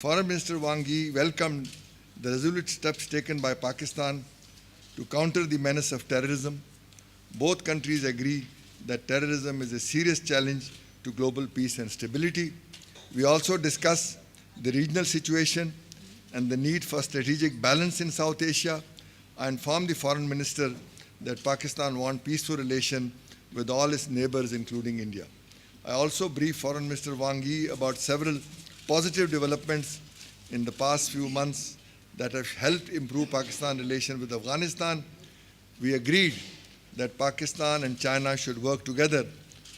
Foreign Minister Wang Yi welcomed the resolute steps taken by Pakistan to counter the menace of terrorism. Both countries agree that terrorism is a serious challenge to global peace and stability. We also discuss the regional situation and the need for strategic balance in South Asia. I informed the Foreign Minister that Pakistan wants peaceful relations with all its neighbors, including India. I also briefed Foreign Minister Wang Yi about several positive developments in the past few months that have helped improve Pakistan's relations with Afghanistan. We agreed that Pakistan and China should work together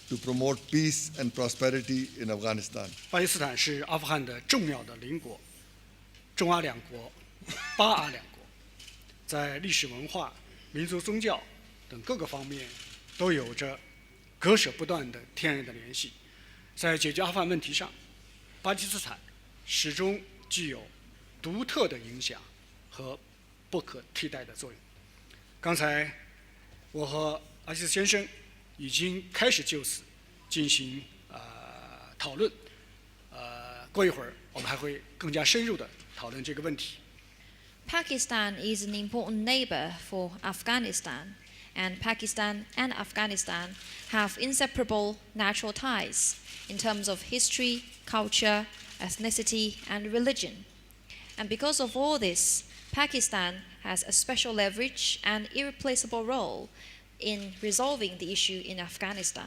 to promote peace and prosperity in Afghanistan. 巴基斯坦是阿富汗的重要的邻国，中阿两国、巴阿两国，在历史文化、民族宗教等各个方面都有着割舍不断的天然的联系。在解决阿富汗问题上，巴基斯坦始终具有独特的影响和不可替代的作用。刚才我和阿基斯先生已经开始就此进行讨论，过一会儿我们还会更加深入的讨论这个问题。Pakistan is an important neighbor for Afghanistan, and Pakistan and Afghanistan have inseparable natural ties in terms of history, culture, ethnicity, and religion. And because of all this, Pakistan has a special leverage and irreplaceable role in resolving the issue in Afghanistan.